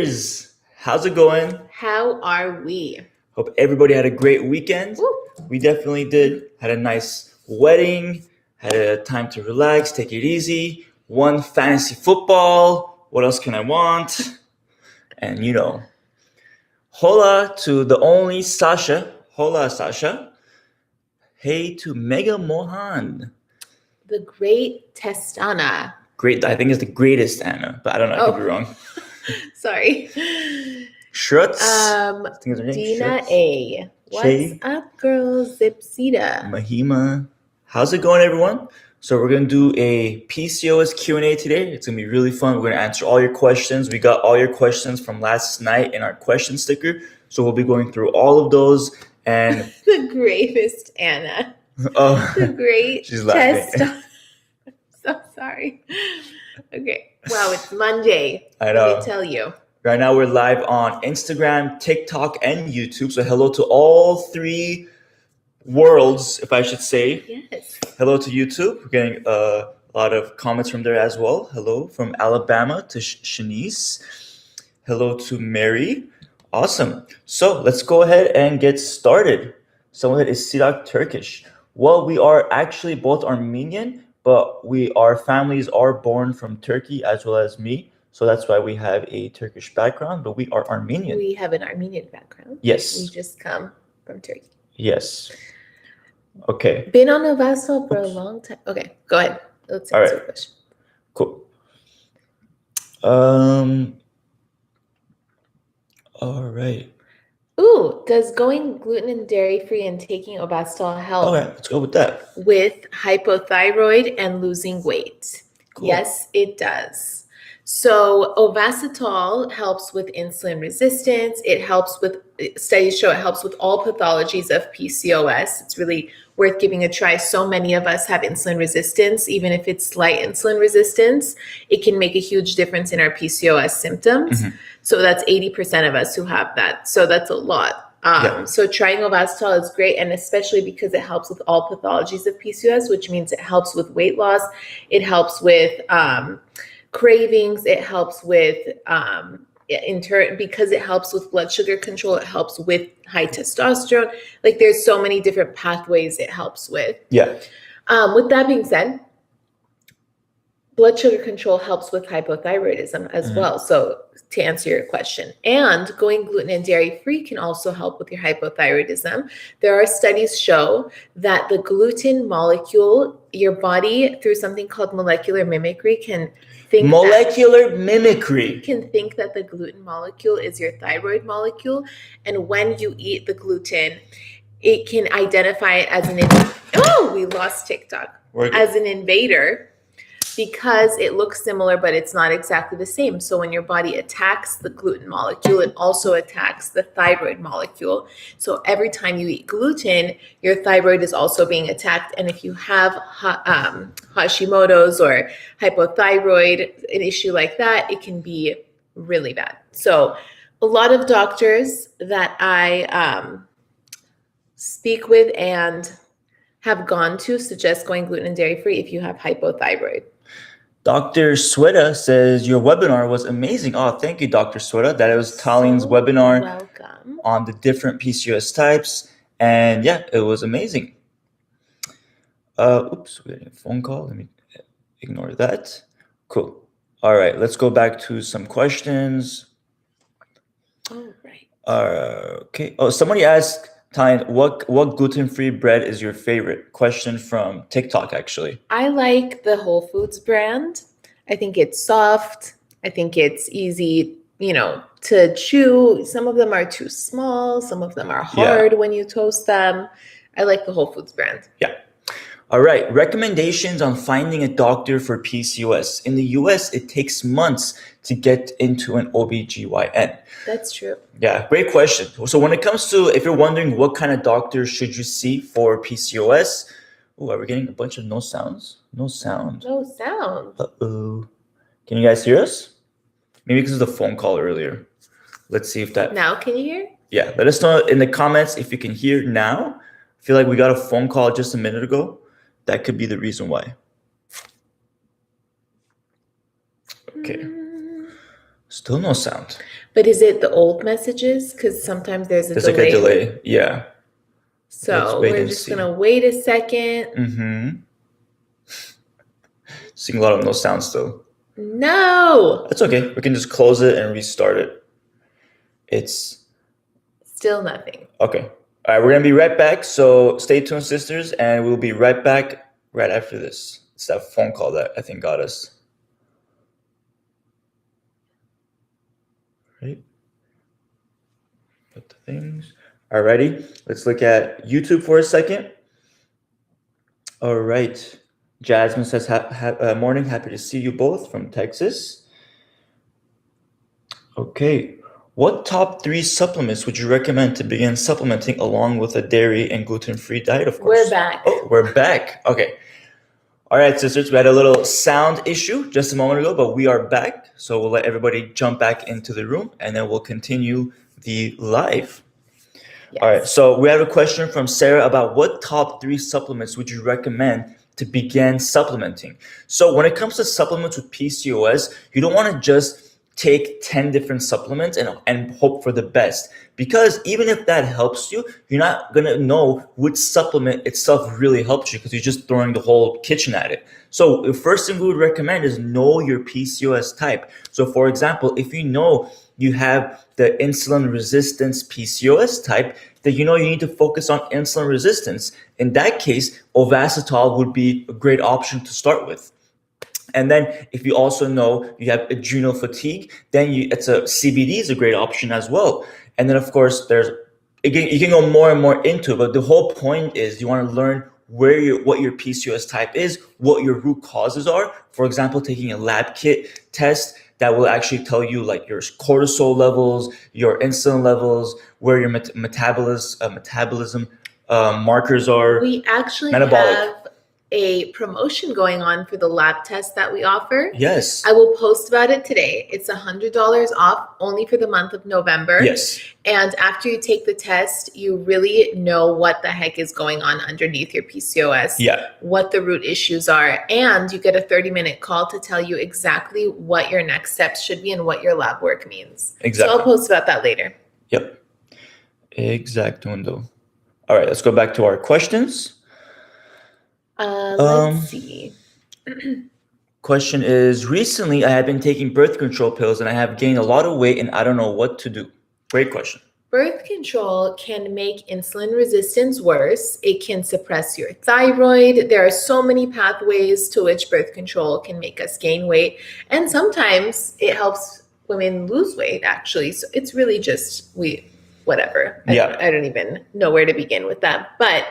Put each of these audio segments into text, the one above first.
Doctors, how's it going? How are we? Hope everybody had a great weekend. Woo. We definitely did. Had a nice wedding, had a time to relax, take it easy, won fantasy football. What else can I want? And hola to the only Sasha. Hola, Sasha. Hey to Mega Mohan. The great Testana. Great, I think it's the greatest Anna, but I don't know, I could be wrong. Sorry. Shrutz. I think it's her name. Dina Shrutz. A. What's Shay. up, girls? Zipsita. Mahima. How's it going, everyone? So we're going to do a PCOS Q&A today. It's going to be really fun. We're going to answer all your questions. We got all your questions from last night in our question sticker. So we'll be going through all of those. And the gravest Anna. Oh, the great she's laughing. So sorry. Okay. Wow, it's Monday. I know. Let me tell you. Right now we're live on Instagram, TikTok, and YouTube. So hello to all three worlds, if I should say. Yes. Hello to YouTube. We're getting a lot of comments from there as well. Hello from Alabama to Shanice. Hello to Mary. Awesome. So let's go ahead and get started. Someone is Sirak Turkish. Well, we are actually both Armenian, but our families are born from Turkey as well as me. So that's why we have a Turkish background, but we are Armenian. We have an Armenian background. Yes. We just come from Turkey. Yes. Okay. Been on Ovasitol for a long time. Okay, go ahead. Let's answer the question. Cool. All right. Ooh, does going gluten and dairy-free and taking Ovasitol help? Okay, let's go with that. With hypothyroid and losing weight? Cool. Yes, it does. So Ovasitol helps with insulin resistance. Studies show it helps with all pathologies of PCOS. It's really worth giving a try. So many of us have insulin resistance. Even if it's slight insulin resistance, it can make a huge difference in our PCOS symptoms. Mm-hmm. So that's 80% of us who have that. So that's a lot. So trying Ovasitol is great, and especially because it helps with all pathologies of PCOS, which means it helps with weight loss. It helps with cravings. It helps with because it helps with blood sugar control. It helps with high testosterone. Like there's so many different pathways it helps with. Yeah. With that being said, blood sugar control helps with hypothyroidism as well. So to answer your question, and going gluten and dairy free can also help with your hypothyroidism. There are studies show that the gluten molecule, your body through something called molecular mimicry can think that the gluten molecule is your thyroid molecule. And when you eat the gluten, it can identify it as we lost TikTok. As an invader, because it looks similar, but it's not exactly the same. So when your body attacks the gluten molecule, it also attacks the thyroid molecule. So every time you eat gluten, your thyroid is also being attacked. And if you have Hashimoto's or hypothyroid, an issue like that, it can be really bad. So a lot of doctors that I speak with and have gone to suggest going gluten and dairy free if you have hypothyroid. Dr. Sweta says your webinar was amazing. Oh, thank you, Dr. Sweta. That was Colleen's webinar on the different PCOS types. And yeah, it was amazing. Oops, we're getting a phone call. Let me ignore that. Cool. All right, let's go back to some questions. All right. Okay. Oh, somebody asked, Tyne, what gluten-free bread is your favorite? Question from TikTok, actually. I like the Whole Foods brand. I think it's soft. I think it's easy, to chew. Some of them are too small. Some of them are hard when you toast them. I like the Whole Foods brand. Yeah. All right. Recommendations on finding a doctor for PCOS. In the US, it takes months to get into an OBGYN. That's true. Yeah, great question. So when it comes to, if you're wondering what kind of doctor should you see for PCOS, are we getting a bunch of no sounds? No sound. No sound. Uh-oh. Can you guys hear us? Maybe because of the phone call earlier. Let's see if that... Now, can you hear? Yeah, let us know in the comments if you can hear now. I feel like we got a phone call just a minute ago. That could be the reason why. Okay. Still no sound. But is it the old messages? Because sometimes there's a There's delay. like a delay. Yeah. So we're just going to wait a second. Mm-hmm. Seeing a lot of no sounds still. No. That's okay. We can just close it and restart it. It's still nothing. Okay. All right, we're going to be right back. So stay tuned, sisters, and we'll be right back right after this. It's that phone call that I think got us. Right. Put the things. All righty. Let's look at YouTube for a second. All right. Jasmine says, morning. Happy to see you both from Texas. Okay. What top 3 supplements would you recommend to begin supplementing along with a dairy and gluten-free diet, of course? We're back. Oh, we're back. Okay. All right, sisters, we had a little sound issue just a moment ago, but we are back. So we'll let everybody jump back into the room, and then we'll continue the live. Yes. All right, so we have a question from Sarah about what top 3 supplements would you recommend to begin supplementing? So when it comes to supplements with PCOS, you don't want to just take 10 different supplements and hope for the best, because even if that helps you, you're not going to know which supplement itself really helps you because you're just throwing the whole kitchen at it. So the first thing we would recommend is know your PCOS type. So for example, if you know you have the insulin resistance PCOS type, then you know you need to focus on insulin resistance. In that case, Ovasitol would be a great option to start with. And then if you also know you have adrenal fatigue, then CBD is a great option as well. And then of course you can go more and more into it, but the whole point is you want to learn what your PCOS type is, what your root causes are. For example, taking a lab kit test that will actually tell you like your cortisol levels, your insulin levels, where your metabolism markers are. We actually metabolic. Have a promotion going on for the lab test that we offer. Yes. I will post about it today. It's $100 off only for the month of November. Yes. And after you take the test, you really know what the heck is going on underneath your PCOS. Yeah. What the root issues are. And you get a 30-minute call to tell you exactly what your next steps should be and what your lab work means. Exactly. So I'll post about that later. Yep. Exactundo. All right, let's go back to our questions. Let's see. Question is, recently I have been taking birth control pills and I have gained a lot of weight and I don't know what to do. Great question. Birth control can make insulin resistance worse. It can suppress your thyroid. There are so many pathways to which birth control can make us gain weight. And sometimes it helps women lose weight, actually. So it's really just whatever. Yeah. I don't even know where to begin with that. But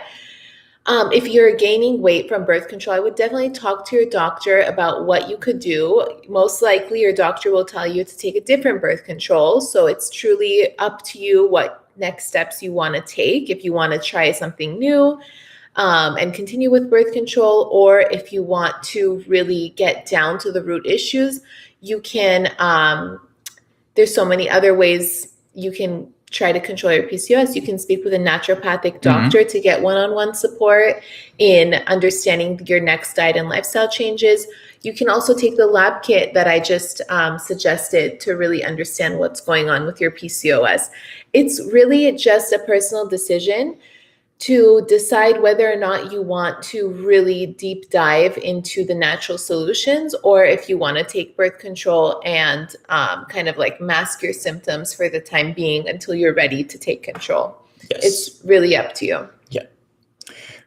if you're gaining weight from birth control, I would definitely talk to your doctor about what you could do. Most likely your doctor will tell you to take a different birth control. So it's truly up to you what next steps you want to take. If you want to try something new and continue with birth control, or if you want to really get down to the root issues, you can, there's so many other ways you can try to control your PCOS. You can speak with a naturopathic doctor to get one-on-one support in understanding your next diet and lifestyle changes. You can also take the lab kit that I just suggested to really understand what's going on with your PCOS. It's really just a personal decision to decide whether or not you want to really deep dive into the natural solutions, or if you want to take birth control and kind of like mask your symptoms for the time being until you're ready to take control. Yes. It's really up to you. Yeah.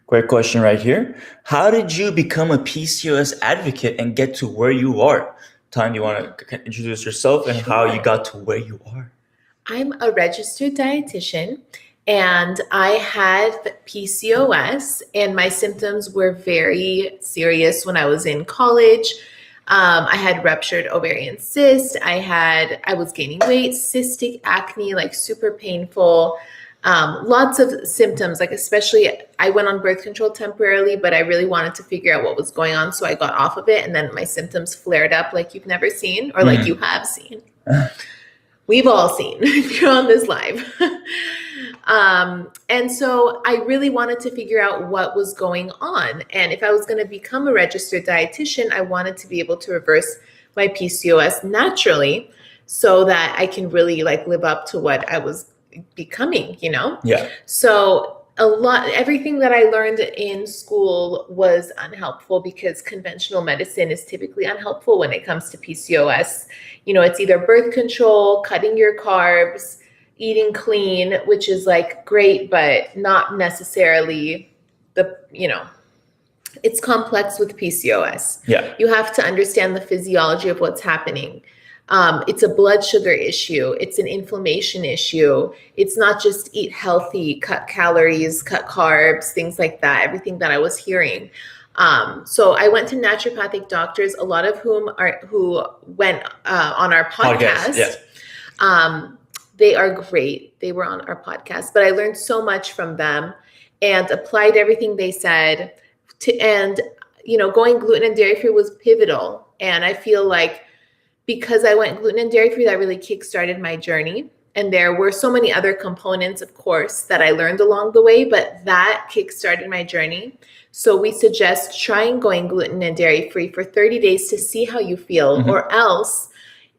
Great question right here. How did you become a PCOS advocate and get to where you are? Tan, you want to introduce yourself and how you got to where you are? I'm a registered dietitian. And I had PCOS, and my symptoms were very serious when I was in college. I had ruptured ovarian cyst. I was gaining weight, cystic acne, like super painful. Lots of symptoms, like especially I went on birth control temporarily, but I really wanted to figure out what was going on. So I got off of it, and then my symptoms flared up like you've never seen, or like you have seen. We've all seen if you're on this live. And so I really wanted to figure out what was going on. And if I was going to become a registered dietitian, I wanted to be able to reverse my PCOS naturally. so that I can really like live up to what I was becoming, you know? Yeah. So everything that I learned in school was unhelpful because conventional medicine is typically unhelpful when it comes to PCOS. You know, it's either birth control, cutting your carbs, eating clean, which is like great, but not necessarily it's complex with PCOS. Yeah. You have to understand the physiology of what's happening. It's a blood sugar issue. It's an inflammation issue. It's not just eat healthy, cut calories, cut carbs, things like that, everything that I was hearing. So I went to naturopathic doctors, a lot of who went on our podcast. Yeah. They are great. They were on our podcast, but I learned so much from them and applied everything they said. Going gluten and dairy free was pivotal. And I feel like because I went gluten and dairy free, that really kickstarted my journey. And there were so many other components, of course, that I learned along the way, but that kickstarted my journey. So we suggest trying going gluten and dairy free for 30 days to see how you feel, Mm-hmm. or else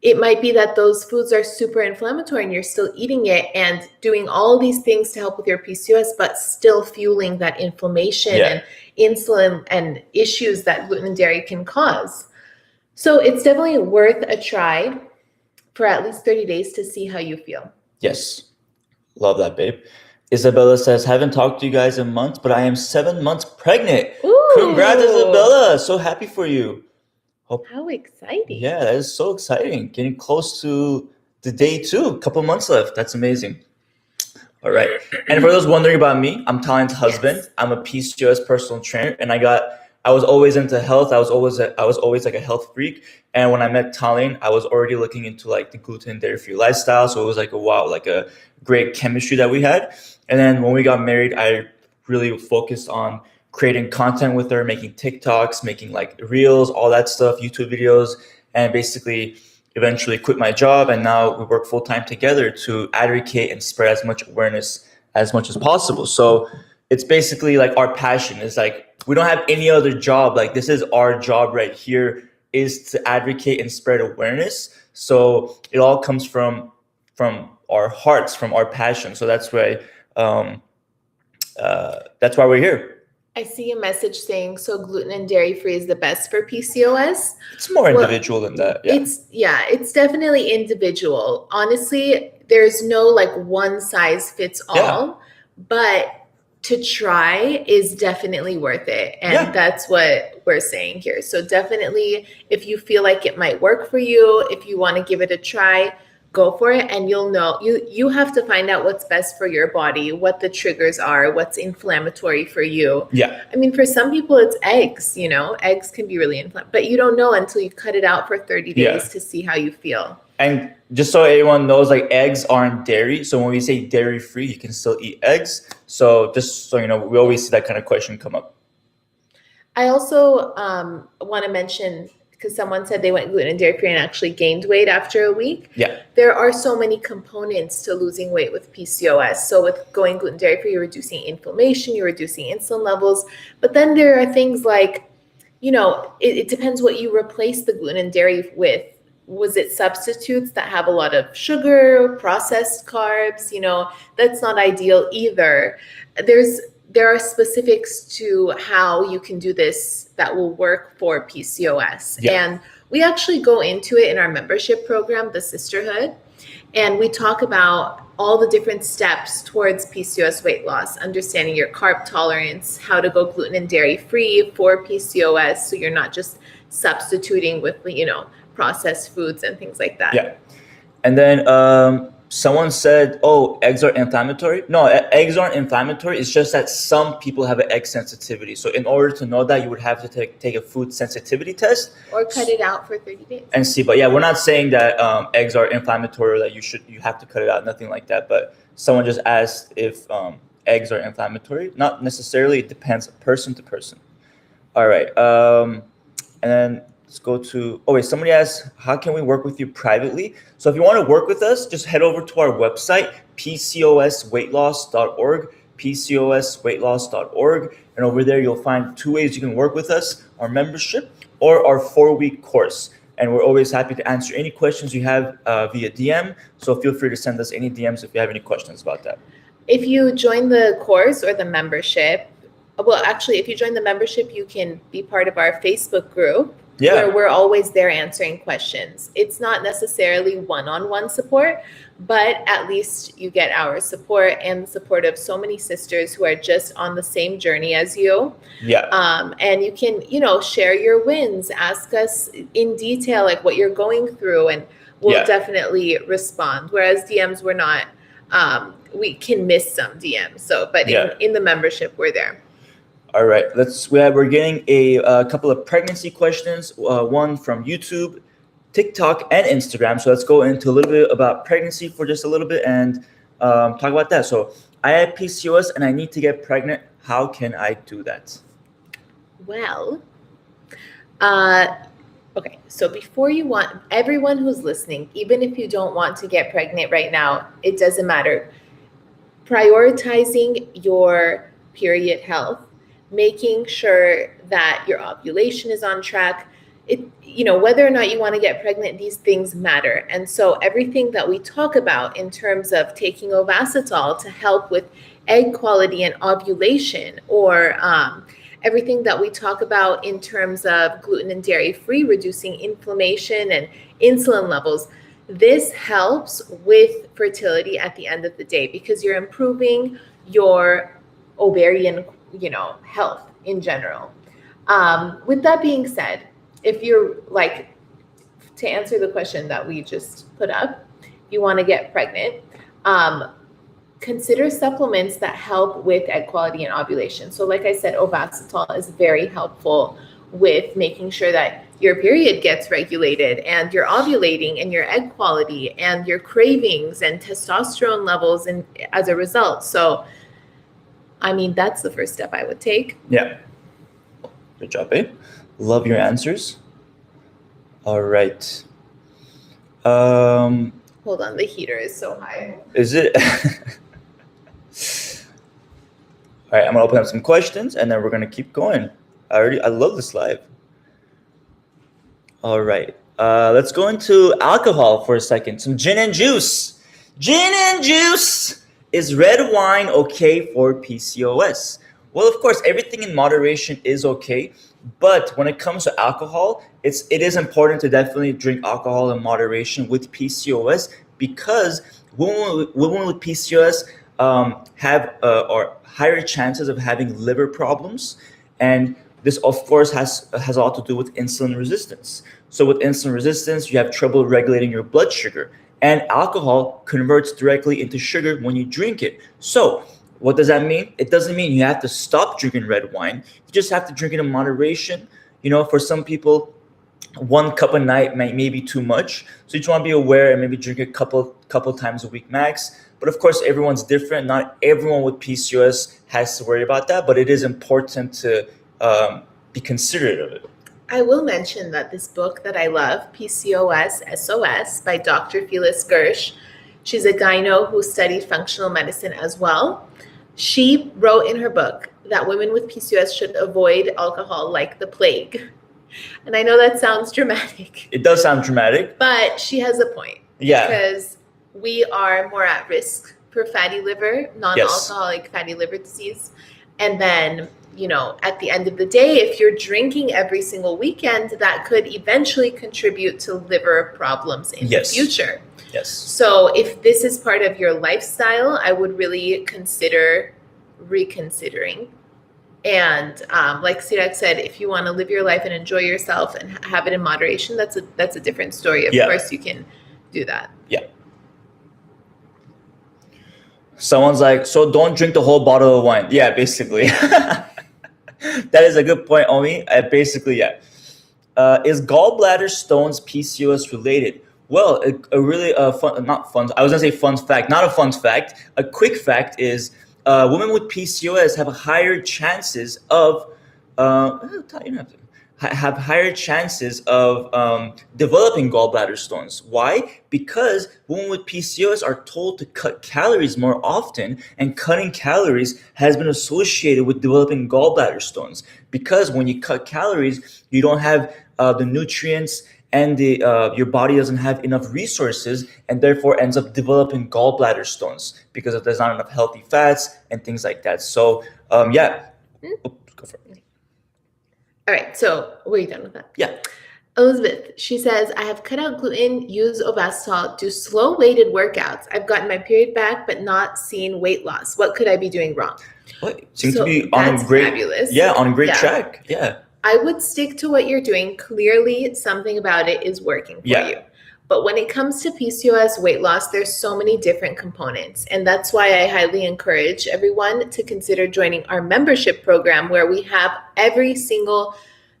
it might be that those foods are super inflammatory and you're still eating it and doing all these things to help with your PCOS, but still fueling that inflammation and insulin and issues that gluten and dairy can cause. So it's definitely worth a try for at least 30 days to see how you feel. Yes. Love that, babe. Isabella says, haven't talked to you guys in months, but I am 7 months pregnant. Ooh. Congrats, Isabella. So happy for you. How exciting. Yeah, that is so exciting. Getting close to the day 2. A couple months left. That's amazing. All right. And for those wondering about me, I'm Talon's husband. Yes. I'm a PCOS personal trainer, and I was always into health. I was always like a health freak. And when I met Talon, I was already looking into like the gluten and dairy free lifestyle. So it was like a great chemistry that we had. And then when we got married, I really focused on creating content with her, making TikToks, making like reels, all that stuff, YouTube videos, and basically eventually quit my job. And now we work full time together to advocate and spread as much awareness as much as possible. So it's basically like our passion is like, we don't have any other job. Like this is our job right here, is to advocate and spread awareness. So it all comes from our hearts, from our passion. So that's why we're here. I see a message saying, so gluten and dairy free is the best for PCOS. It's more individual than that. Yeah. It's definitely individual. Honestly, there's no like one size fits all, but to try is definitely worth it. And that's what we're saying here. So definitely, if you feel like it might work for you, if you want to give it a try, go for it. And you'll know, you have to find out what's best for your body, what the triggers are, what's inflammatory for you. Yeah. I mean, for some people it's eggs, eggs can be really inflammatory, but you don't know until you cut it out for 30 days to see how you feel. And just so everyone knows, like eggs aren't dairy. So when we say dairy free, you can still eat eggs. So just so you know, we always see that kind of question come up. I also want to mention, because someone said they went gluten and dairy free and actually gained weight after a week. Yeah. There are so many components to losing weight with PCOS. So with going gluten dairy free, you're reducing inflammation, you're reducing insulin levels. But then there are things like, it depends what you replace the gluten and dairy with. Was it substitutes that have a lot of sugar, processed carbs? That's not ideal either. There are specifics to how you can do this that will work for PCOS. Yeah. And we actually go into it in our membership program, the Sisterhood, and we talk about all the different steps towards PCOS weight loss, understanding your carb tolerance, how to go gluten and dairy free for PCOS, so you're not just substituting with, processed foods and things like that. Yeah. And then someone said, oh, eggs are inflammatory. No, eggs aren't inflammatory. It's just that some people have an egg sensitivity. So in order to know that, you would have to take a food sensitivity test. Or cut it out for 30 days. And see. But yeah, we're not saying that eggs are inflammatory or that you have to cut it out, nothing like that. But someone just asked if eggs are inflammatory. Not necessarily. It depends person to person. All right. And then let's go to, somebody asked, how can we work with you privately? So if you want to work with us, just head over to our website, PCOSweightloss.org, PCOSweightloss.org. And over there, you'll find 2 ways you can work with us, our membership or our 4-week course. And we're always happy to answer any questions you have via DM. So feel free to send us any DMs if you have any questions about that. If you join the course or the membership, well, actually, if you join the membership, you can be part of our Facebook group. Yeah. Where we're always there answering questions. It's not necessarily one-on-one support, but at least you get our support and the support of so many sisters who are just on the same journey as you. Yeah. And you can, share your wins, ask us in detail, like what you're going through, and we'll definitely respond. Whereas DMs, we're not, we can miss some DMs. So, but in the membership, we're there. All right, we're getting a couple of pregnancy questions, one from YouTube, TikTok, and Instagram. So let's go into a little bit about pregnancy for just a little bit and talk about that. So I have PCOS and I need to get pregnant. How can I do that? Well, okay. So before everyone who's listening, even if you don't want to get pregnant right now, it doesn't matter. Prioritizing your period health, making sure that your ovulation is on track. Whether or not you want to get pregnant, these things matter. And so everything that we talk about in terms of taking Ovasitol to help with egg quality and ovulation, or everything that we talk about in terms of gluten and dairy-free, reducing inflammation and insulin levels, this helps with fertility at the end of the day because you're improving your ovarian health in general. With that being said, if you're to answer the question that we just put up, you want to get pregnant, consider supplements that help with egg quality and ovulation. So like I said, Ovasitol is very helpful with making sure that your period gets regulated and you're ovulating and your egg quality and your cravings and testosterone levels and as a result. So that's the first step I would take. Yeah. Good job, babe. Love your answers. All right. Hold on, the heater is so high. Is it? All right, I'm gonna open up some questions and then we're gonna keep going. I love this live. All right. Let's go into alcohol for a second. Some gin and juice. Gin and juice. Is red wine okay for PCOS? Well, of course, everything in moderation is okay. But when it comes to alcohol, it is important to definitely drink alcohol in moderation with PCOS because women with PCOS have or higher chances of having liver problems. And this, of course, has a lot to do with insulin resistance. So with insulin resistance, you have trouble regulating your blood sugar. And alcohol converts directly into sugar when you drink it. So what does that mean? It doesn't mean you have to stop drinking red wine. You just have to drink it in moderation. For some people, 1 cup a night may be too much. So you just want to be aware and maybe drink a couple times a week max. But of course, everyone's different. Not everyone with PCOS has to worry about that. But it is important to be considerate of it. I will mention that this book that I love, PCOS SOS by Dr. Phyllis Gersh, she's a gyno who studied functional medicine as well. She wrote in her book that women with PCOS should avoid alcohol like the plague. And I know that sounds dramatic. It does sound dramatic. But she has a point. Yeah. Because we are more at risk for fatty liver, non-alcoholic fatty liver disease. And then at the end of the day, if you're drinking every single weekend, that could eventually contribute to liver problems in the future. Yes. So if this is part of your lifestyle, I would really consider reconsidering. And like Sirak said, if you want to live your life and enjoy yourself and have it in moderation, that's a different story. Of course, you can do that. Yeah. Someone's like, so don't drink the whole bottle of wine. Yeah, basically. That is a good point, Omi. Basically, yeah. Is gallbladder stones PCOS related? Well, a really not fun. I was gonna say fun fact, not a fun fact. A quick fact is women with PCOS have higher chances of developing gallbladder stones. Why? Because women with PCOS are told to cut calories more often, and cutting calories has been associated with developing gallbladder stones. Because when you cut calories, you don't have the nutrients and your body doesn't have enough resources, and therefore ends up developing gallbladder stones because there's not enough healthy fats and things like that. So yeah. Oops, go for it. All right, so were you done with that? Yeah. Elizabeth, she says, I have cut out gluten, use Ovasitol, do slow weighted workouts. I've gotten my period back, but not seen weight loss. What could I be doing wrong? Well, seems to be on a great, fabulous. Yeah, on a great track. Yeah. I would stick to what you're doing. Clearly, something about it is working for you. But when it comes to PCOS weight loss, there's so many different components. And that's why I highly encourage everyone to consider joining our membership program, where we have every single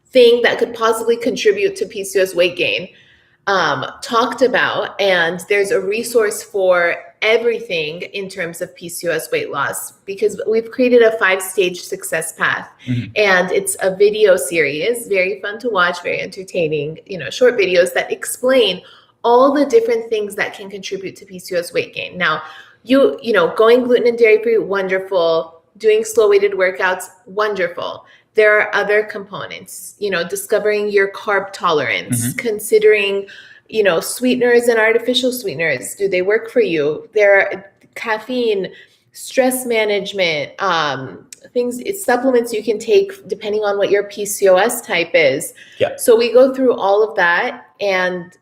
thing that could possibly contribute to PCOS weight gain talked about. And there's a resource for everything in terms of PCOS weight loss, because we've created a 5-stage success path. And it's a video series, very fun to watch, very entertaining, short videos that explain all the different things that can contribute to PCOS weight gain. Now, going gluten and dairy free, wonderful. Doing slow weighted workouts, wonderful. There are other components, discovering your carb tolerance, considering, sweeteners and artificial sweeteners. Do they work for you? There are caffeine, stress management, supplements you can take depending on what your PCOS type is. Yeah. So we go through all of that, and,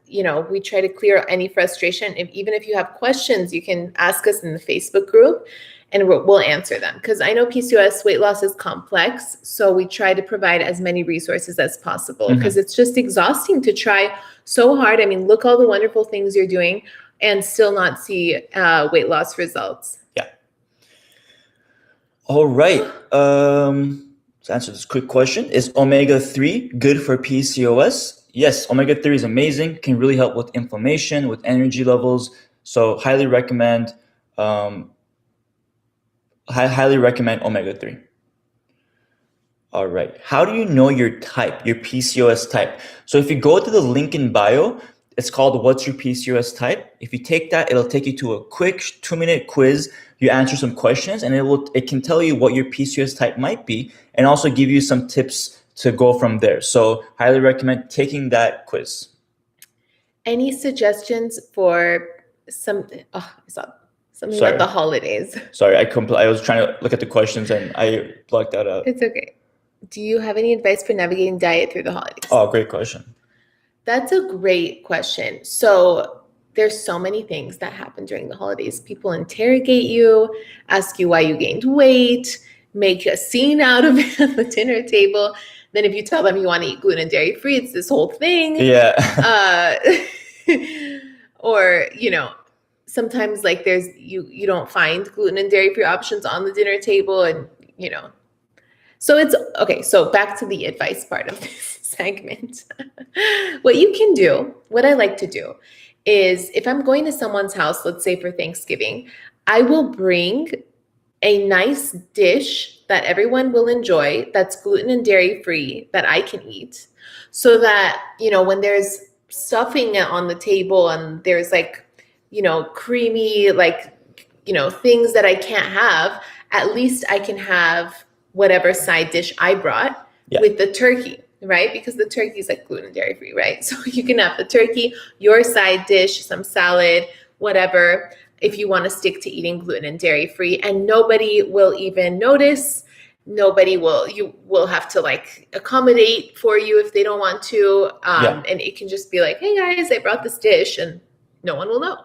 we try to clear any frustration. Even if you have questions, you can ask us in the Facebook group, and we'll answer them, because I know PCOS weight loss is complex. So we try to provide as many resources as possible, because it's just exhausting to try so hard. I mean, look all the wonderful things you're doing and still not see weight loss results. Yeah. All right. To answer this quick question, is omega-3 good for PCOS? Yes, omega-3 is amazing. Can really help with inflammation, with energy levels. So highly recommend. I highly recommend omega-3. All right. How do you know your type, your PCOS type? So if you go to the link in bio, it's called What's Your PCOS Type? If you take that, it'll take you to a quick 2-minute quiz. You answer some questions, and it can tell you what your PCOS type might be, and also give you some tips to go from there. So highly recommend taking that quiz. Any suggestions for something about the holidays? Sorry, I was trying to look at the questions and I blocked that out. It's okay. Do you have any advice for navigating diet through the holidays? Oh, great question. That's a great question. So there's so many things that happen during the holidays. People interrogate you, ask you why you gained weight, make a scene out of it at the dinner table. Then if you tell them you want to eat gluten and dairy free, it's this whole thing. Yeah. Or, sometimes like there's you don't find gluten and dairy free options on the dinner table, and so it's okay. So back to the advice part of this segment. What I like to do is, if I'm going to someone's house, let's say for Thanksgiving, I will bring a nice dish that everyone will enjoy, that's gluten and dairy free, that I can eat, so that when there's stuffing on the table and there's creamy, things that I can't have, at least I can have whatever side dish I brought with the turkey, right? Because the turkey is gluten and dairy free, right? So you can have the turkey, your side dish, some salad, whatever, if you want to stick to eating gluten and dairy free, and nobody will even notice. You will have to accommodate for you if they don't want to. And it can just be hey guys, I brought this dish, and no one will know,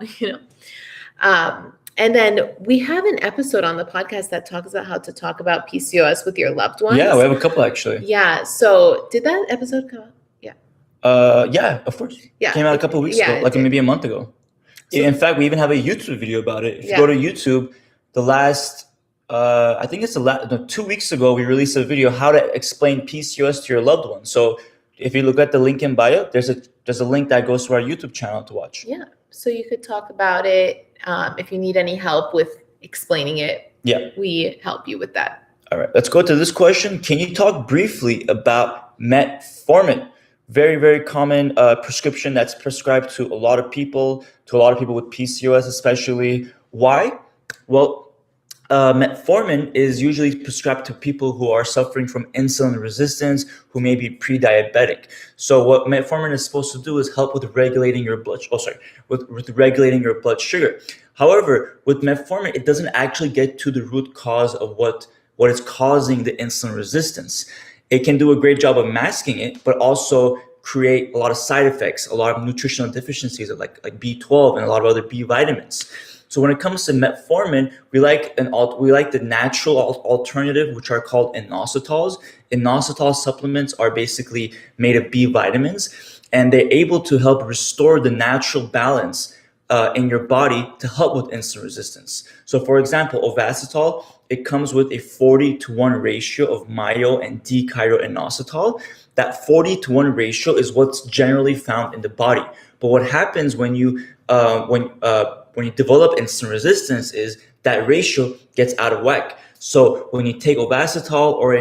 And then we have an episode on the podcast that talks about how to talk about PCOS with your loved ones. Yeah, we have a couple actually. Yeah. So did that episode come out? Yeah. Yeah, of course. Yeah. Came out a couple of weeks ago, maybe a month ago. So, in fact, we even have a YouTube video about it. If you go to YouTube, the last, I think it's 2 weeks ago, we released a video how to explain PCOS to your loved one. So if you look at the link in bio, there's a link that goes to our YouTube channel to watch. Yeah. So you could talk about it. If you need any help with explaining it, we help you with that. All right. Let's go to this question. Can you talk briefly about Metformin? Very, very common prescription that's prescribed to a lot of people with PCOS especially. Why? Well, Metformin is usually prescribed to people who are suffering from insulin resistance, who may be pre-diabetic. So what metformin is supposed to do is help with regulating your with regulating your blood sugar. However, with metformin, it doesn't actually get to the root cause of what is causing the insulin resistance. It can do a great job of masking it, but also create a lot of side effects, a lot of nutritional deficiencies like B12 and a lot of other B vitamins. So when it comes to metformin, we like the natural alternative, which are called inositols. Inositol supplements are basically made of B vitamins, and they're able to help restore the natural balance in your body to help with insulin resistance. So for example, Ovasitol, it comes with a 40-to-1 ratio of myo and D-chiroinositol. That 40-to-1 ratio is what's generally found in the body. But what happens when you develop insulin resistance is that ratio gets out of whack. So when you take Ovasitol or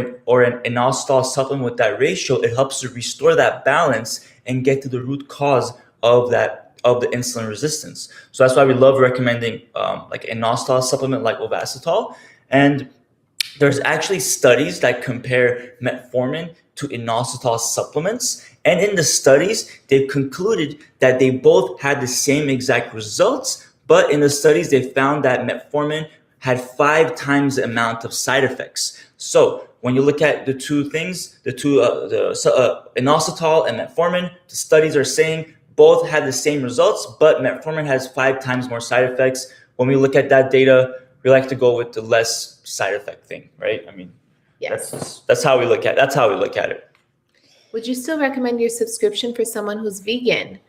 an inositol supplement with that ratio, it helps to restore that balance and get to the root cause of the insulin resistance. So that's why we love recommending like inositol supplement like Ovasitol. And there's actually studies that compare metformin to inositol supplements. And in the studies, they've concluded that they both had the same exact results. But in the studies, they found that metformin had 5 times the amount of side effects. So when you look at the two things, inositol and metformin, the studies are saying both had the same results, but metformin has 5 times more side effects. When we look at that data, we like to go with the less side effect thing, right? I mean, yes. That's how we look at it. Would you still recommend your subscription for someone who's vegan,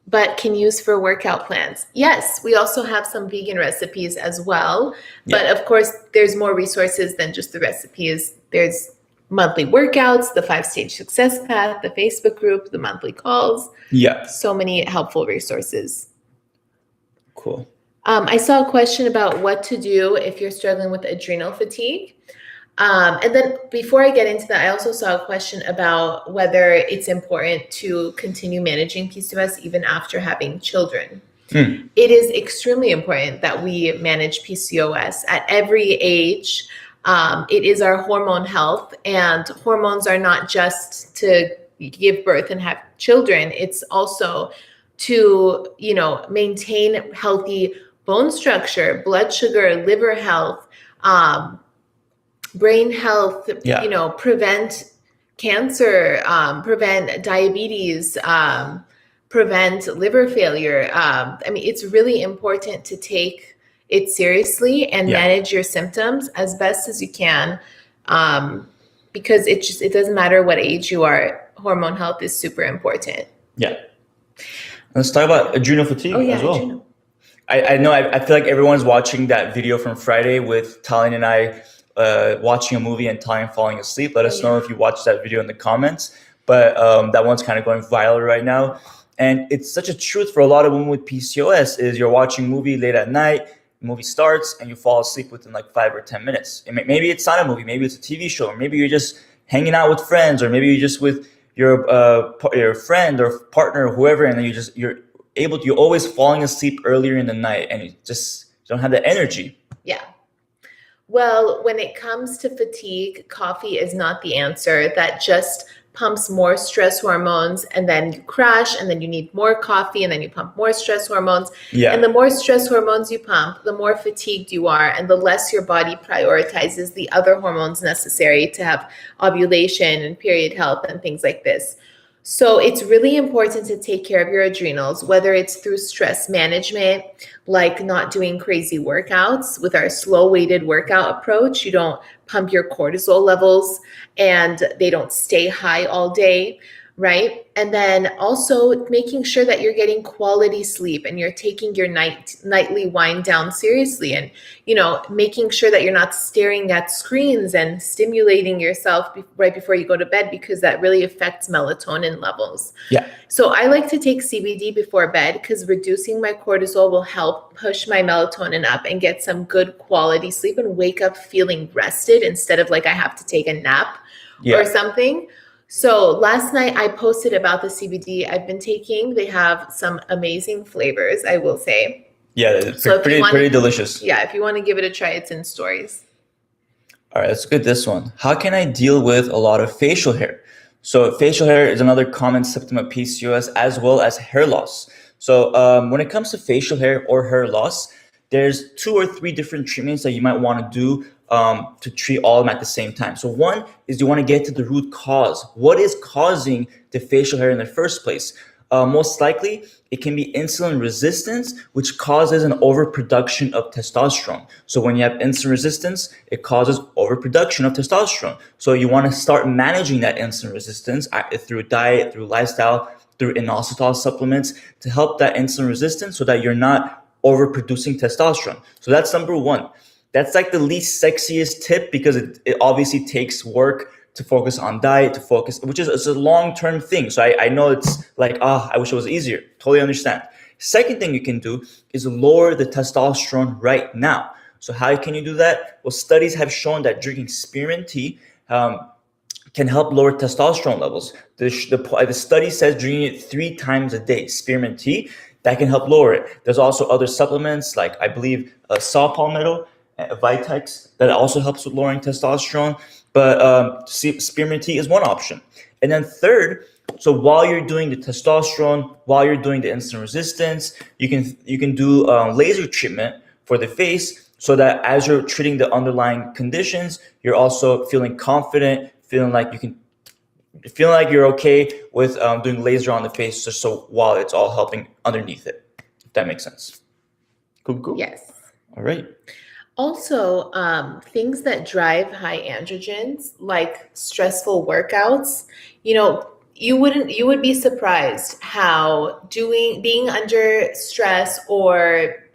but can use for workout plans? Yes, we also have some vegan recipes as well. But of course, there's more resources than just the recipes. There's monthly workouts, the 5-stage success path, the Facebook group, the monthly calls. Yeah. So many helpful resources. Cool. I saw a question about what to do if you're struggling with adrenal fatigue. And then before I get into that, I also saw a question about whether it's important to continue managing PCOS even after having children. It is extremely important that we manage PCOS at every age. It is our hormone health, and hormones are not just to give birth and have children. It's also to, maintain healthy bone structure, blood sugar, liver health, brain health, prevent cancer, prevent diabetes, prevent liver failure. It's really important to take it seriously and manage your symptoms as best as you can, because it doesn't matter what age you are. Hormone health is super important. Yeah. Let's talk about adrenal fatigue as well. Adrenal. I know I feel like everyone's watching that video from Friday with Tallene and I watching a movie and Tallene falling asleep. Let us know if you watched that video in the comments. But that one's kind of going viral right now. And it's such a truth for a lot of women with PCOS is you're watching a movie late at night, the movie starts, and you fall asleep within like 5 or 10 minutes. Maybe it's not a movie, maybe it's a TV show, or maybe you're just hanging out with friends, or maybe you're just with your friend or partner or whoever, and then you're always falling asleep earlier in the night, and you just don't have the energy. Yeah. Well, when it comes to fatigue, coffee is not the answer. That just pumps more stress hormones, and then you crash, and then you need more coffee, and then you pump more stress hormones. Yeah. And the more stress hormones you pump, the more fatigued you are, and the less your body prioritizes the other hormones necessary to have ovulation and period health and things like this. So it's really important to take care of your adrenals, whether it's through stress management, like not doing crazy workouts. With our slow weighted workout approach, you don't pump your cortisol levels and they don't stay high all day, right? And then also making sure that you're getting quality sleep and you're taking your nightly wind down seriously, and making sure that you're not staring at screens and stimulating yourself right before you go to bed, because that really affects melatonin levels. Yeah. So I like to take CBD before bed because reducing my cortisol will help push my melatonin up and get some good quality sleep and wake up feeling rested instead of like I have to take a nap or something. So last night I posted about the CBD I've been taking. They have some amazing flavors, I will say. Yeah, it's So if you want pretty delicious. Yeah, if you want to give it a try, it's in stories. All right, let's get this one. How can I deal with a lot of facial hair? So facial hair is another common symptom of PCOS as well as hair loss. So when it comes to facial hair or hair loss, there's 2 or 3 different treatments that you might want to do to treat all of them at the same time. So one is you want to get to the root cause. What is causing the facial hair in the first place? Most likely, it can be insulin resistance, which causes an overproduction of testosterone. So when you have insulin resistance, it causes overproduction of testosterone. So you want to start managing that insulin resistance through diet, through lifestyle, through inositol supplements to help that insulin resistance so that you're not overproducing testosterone. So that's number one. That's like the least sexiest tip because it obviously takes work to focus on diet, to focus, which is it's a long-term thing. So I know it's like, I wish it was easier. Totally understand. Second thing you can do is lower the testosterone right now. So how can you do that? Well, studies have shown that drinking spearmint tea can help lower testosterone levels. The study says drinking it 3 times a day, spearmint tea, that can help lower it. There's also other supplements like I believe saw palmetto, Vitex, that also helps with lowering testosterone. But spearmint tea is one option. And then third, so while you're doing the testosterone, while you're doing the insulin resistance, you can do laser treatment for the face so that as you're treating the underlying conditions, you're also feeling confident, feeling like you're okay with doing laser on the face, just so while it's all helping underneath it. If that makes sense. Cool. Yes. All right. Also, things that drive high androgens, like stressful workouts, you would be surprised how being under stress or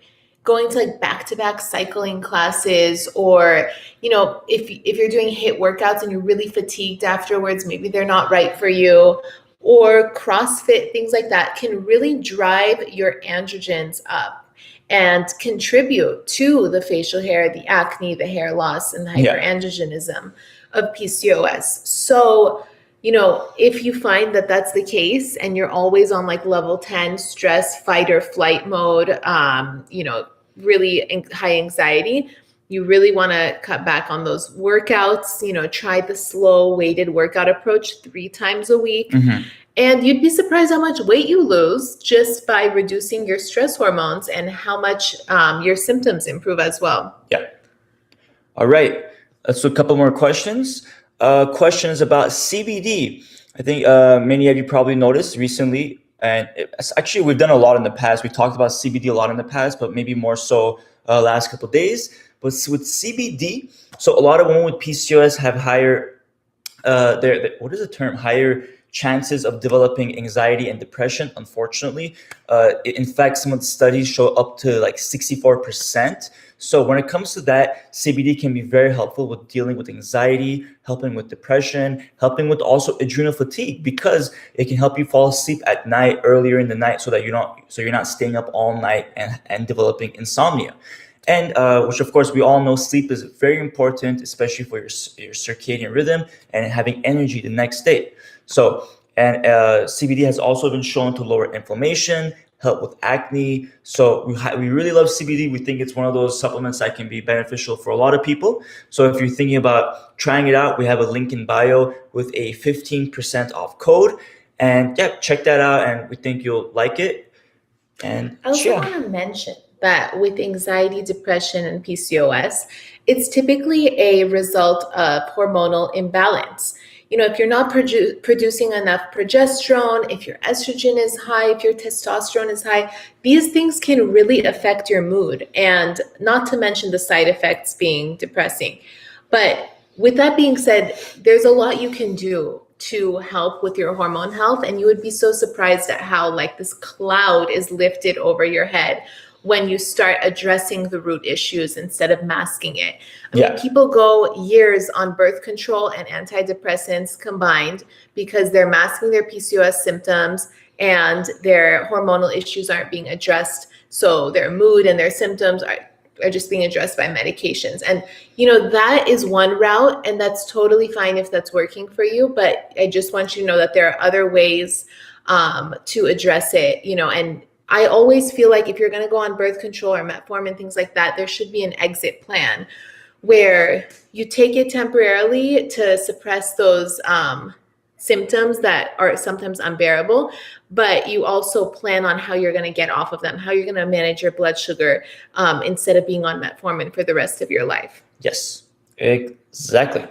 going to like back-to-back cycling classes, or if you're doing HIIT workouts and you're really fatigued afterwards, maybe they're not right for you, or CrossFit, things like that can really drive your androgens up and contribute to the facial hair, the acne, the hair loss, and the hyperandrogenism of PCOS. So, if you find that that's the case and you're always on like level 10 stress, fight or flight mode, really high anxiety, you really want to cut back on those workouts, try the slow weighted workout approach 3 times a week. Mm-hmm. And you'd be surprised how much weight you lose just by reducing your stress hormones and how much your symptoms improve as well. Yeah. All right. So a couple more questions. Questions about CBD. I think many of you probably noticed recently, and actually we've done a lot in the past. We talked about CBD a lot in the past, but maybe more so last couple of days. But with CBD, so a lot of women with PCOS have higher, what is the term? Higher chances of developing anxiety and depression, unfortunately. In fact, some of the studies show up to like 64%. So when it comes to that, CBD can be very helpful with dealing with anxiety, helping with depression, helping with also adrenal fatigue, because it can help you fall asleep at night, earlier in the night, so that you're not staying up all night and developing insomnia. And which, of course, we all know sleep is very important, especially for your circadian rhythm and having energy the next day. So, and CBD has also been shown to lower inflammation, help with acne. So we really love CBD. We think it's one of those supplements that can be beneficial for a lot of people. So if you're thinking about trying it out, we have a link in bio with a 15% off code. And yeah, check that out, and we think you'll like it. And I also want to mention that with anxiety, depression, and PCOS, it's typically a result of hormonal imbalance. If you're not producing enough progesterone, if your estrogen is high, if your testosterone is high, these things can really affect your mood, and not to mention the side effects being depressing. But with that being said, there's a lot you can do to help with your hormone health, and you would be so surprised at how like this cloud is lifted over your head when you start addressing the root issues instead of masking it. I mean, people go years on birth control and antidepressants combined because they're masking their PCOS symptoms and their hormonal issues aren't being addressed. So their mood and their symptoms are just being addressed by medications. And, that is one route, and that's totally fine if that's working for you. But I just want you to know that there are other ways to address it, and I always feel like if you're going to go on birth control or metformin, things like that, there should be an exit plan where you take it temporarily to suppress those symptoms that are sometimes unbearable, but you also plan on how you're going to get off of them, how you're going to manage your blood sugar instead of being on metformin for the rest of your life. Yes, exactly.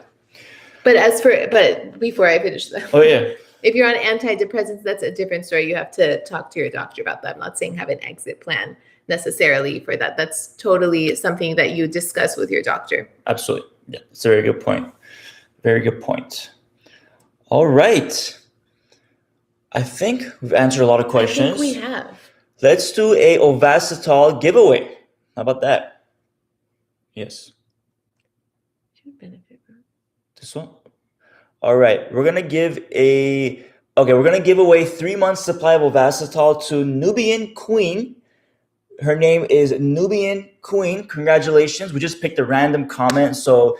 But before I finish that. Oh, yeah. If you're on antidepressants, that's a different story. You have to talk to your doctor about that. I'm not saying have an exit plan necessarily for that. That's totally something that you discuss with your doctor. Absolutely. Yeah, it's a very good point. Very good point. All right. I think we've answered a lot of questions. I think we have. Let's do a Ovasitol giveaway. How about that? Yes. Benefit from This one? All right. We're going to give away 3 months supply of Ovasitol to Nubian Queen. Her name is Nubian Queen. Congratulations. We just picked a random comment, so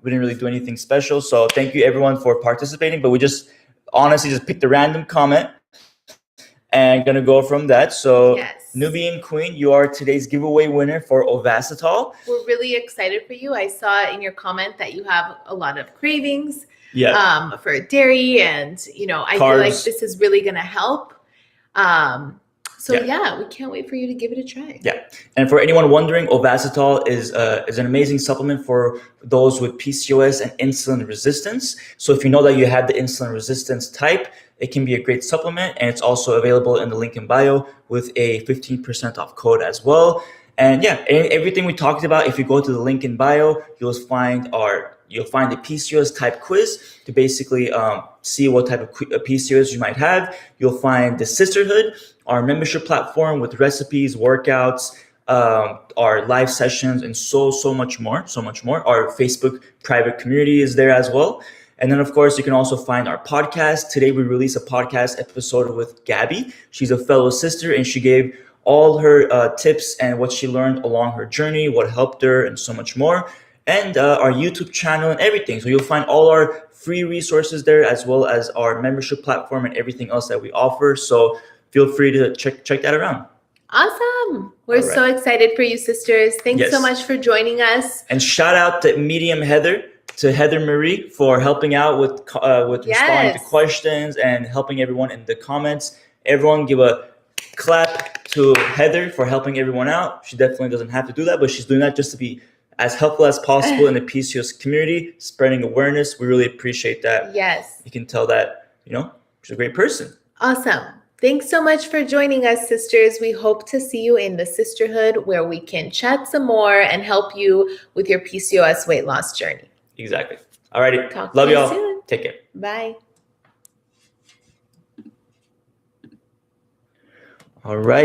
we didn't really do anything special. So thank you everyone for participating, but we just honestly just picked a random comment and gonna go from that. So yes. Nubian Queen, you are today's giveaway winner for Ovasitol. We're really excited for you. I saw in your comment that you have a lot of cravings for dairy, and I feel like this is really gonna help. So we can't wait for you to give it a try. Yeah, and for anyone wondering, Ovasitol is an amazing supplement for those with PCOS and insulin resistance. So if you know that you have the insulin resistance type, it can be a great supplement, and it's also available in the link in bio with a 15% off code as well. And everything we talked about, if you go to the link in bio, you'll find the PCOS type quiz to basically see what type of PCOS you might have. You'll find the Sisterhood, our membership platform with recipes, workouts, our live sessions, and so much more. Our Facebook private community is there as well. And then, of course, you can also find our podcast. Today, we released a podcast episode with Gabby. She's a fellow sister, and she gave all her tips and what she learned along her journey, what helped her, and so much more. And our YouTube channel and everything. So you'll find all our free resources there, as well as our membership platform and everything else that we offer. So feel free to check that around. Awesome. We're so excited for you, sisters. Thanks so much for joining us. And shout out to Medium Heather, to Heather Marie, for helping out with responding to questions and helping everyone in the comments. Everyone give a clap to Heather for helping everyone out. She definitely doesn't have to do that, but she's doing that just to be as helpful as possible in the PCOS community, spreading awareness. We really appreciate that. Yes. You can tell that, she's a great person. Awesome. Thanks so much for joining us, sisters. We hope to see you in the Sisterhood, where we can chat some more and help you with your PCOS weight loss journey. Exactly. All righty. Love y'all. Soon. Take care. Bye. All right.